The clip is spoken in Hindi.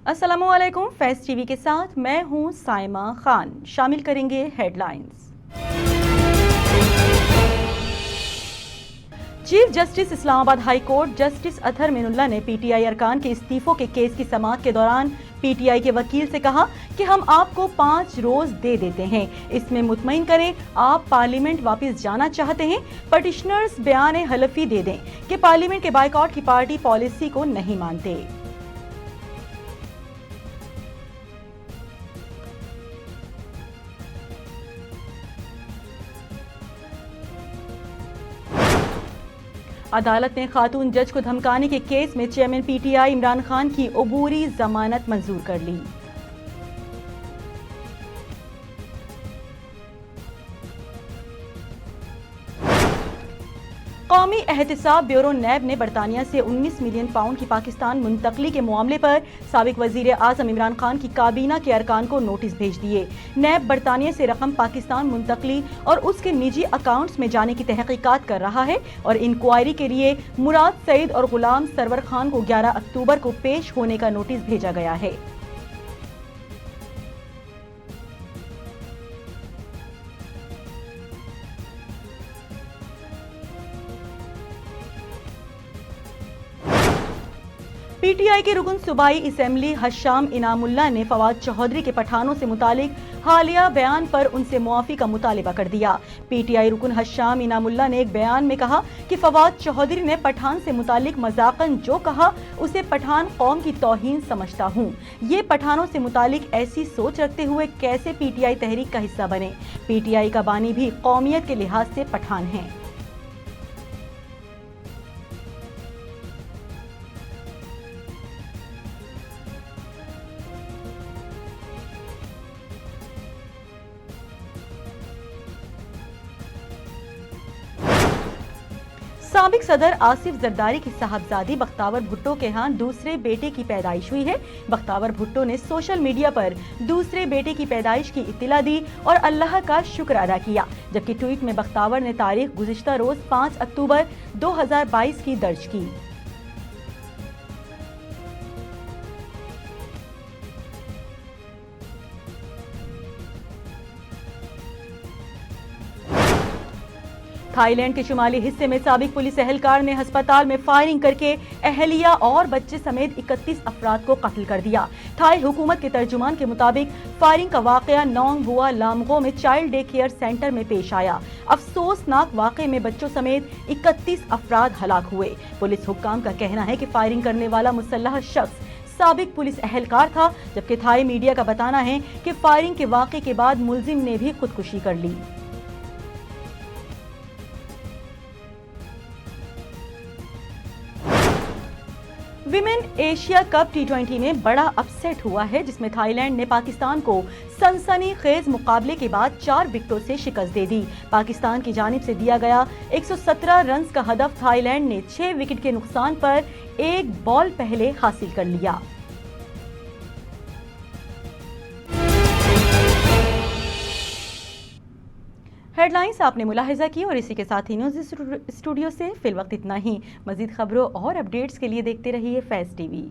अस्सलामुअलैकुम। फैज़ टीवी के साथ मैं हूं साइमा खान। शामिल करेंगे headlines. Chief justice Islamabad high court justice Athar Minallah ने पीटीआई अरकान के इस्तीफों के केस की समाअत के दौरान पीटीआई के वकील से कहा कि हम आपको 5 रोज दे देते हैं, इसमें मुतमईन करें आप पार्लियामेंट वापस जाना चाहते हैं। पटिशनर्स बयान हलफी दे दें कि पार्लियामेंट के बाइकआउट की पार्टी पॉलिसी को नहीं मानते। अदालत ने खातून जज को धमकाने के केस में चेयरमैन पीटीआई इमरान खान की अबूरी जमानत मंजूर कर ली। कौमी एहतिसाब ब्यूरो नैब ने बरतानिया से 19 मिलियन पाउंड की पाकिस्तान मुंतकली के मामले पर साबिक वजीर आजम इमरान खान की काबीना के अरकान को नोटिस भेज दिए। नैब बरतानिया से रकम पाकिस्तान मुंतकली और उसके निजी अकाउंट्स में जाने की तहकीकात कर रहा है और इंक्वायरी के लिए मुराद सईद और गुलाम सरवर खान को 11 अक्टूबर को पेश होने का नोटिस भेजा गया है। पीटीआई के रुकन सूबाई असेंबली हशाम इनामुल्लाह ने फवाद चौधरी के पठानों से मुतालिक हालिया बयान पर उनसे मुआफी का मुतालिबा कर दिया। पीटीआई रुकन हशाम इनामुल्लाह ने एक बयान में कहा कि फवाद चौधरी ने पठान से मुतालिक मजाकन जो कहा उसे पठान कौम की तौहीन समझता हूँ। ये पठानों से मुतालिक ऐसी सोच रखते हुए कैसे पीटीआई तहरीक का हिस्सा बने। पीटीआई का बानी भी कौमियत के लिहाज से पठान है। साबिक सदर आसिफ जरदारी की साहबजादी बख्तावर भुट्टो के यहाँ दूसरे बेटे की पैदाइश हुई है। बख्तावर भुट्टो ने सोशल मीडिया पर दूसरे बेटे की पैदाइश की इत्तला दी और अल्लाह का शुक्र अदा किया, जबकि ट्वीट में बख्तावर ने तारीख गुज़िश्ता रोज 5 अक्टूबर 2022 की दर्ज की। थाईलैंड के शुमाली हिस्से में साबिक पुलिस एहलकार ने अस्पताल में फायरिंग करके अहलिया और बच्चे समेत 31 अफराद को कत्ल कर दिया। थाई हुकूमत के तर्जुमान के मुताबिक फायरिंग का वाकया नोंग बुआ लामगो में चाइल्ड डे केयर सेंटर में पेश आया। अफसोसनाक वाकये में बच्चों समेत 31 अफराद हलाक हुए। पुलिस हुक्काम का कहना है कि फायरिंग करने वाला मुसल्लह शख्स साबिक पुलिस एहलकार था, जबकि थाई मीडिया का बताना है कि फायरिंग के वाकये के बाद मुलजिम ने भी खुदकुशी कर ली। विमेन एशिया कप T20 में बड़ा अपसेट हुआ है, जिसमें थाईलैंड ने पाकिस्तान को सनसनीखेज मुकाबले के बाद 4 विकेटों से शिकस्त दे दी। पाकिस्तान की जानिब से दिया गया 117 रन का हदफ थाईलैंड ने 6 विकेट के नुकसान पर 1 बॉल पहले हासिल कर लिया। हेडलाइंस आपने मुलाहिजा की और इसी के साथ ही न्यूज़ स्टूडियो से फिलवक्त इतना ही। मजीद खबरों और अपडेट्स के लिए देखते रहिए फैज़ टीवी।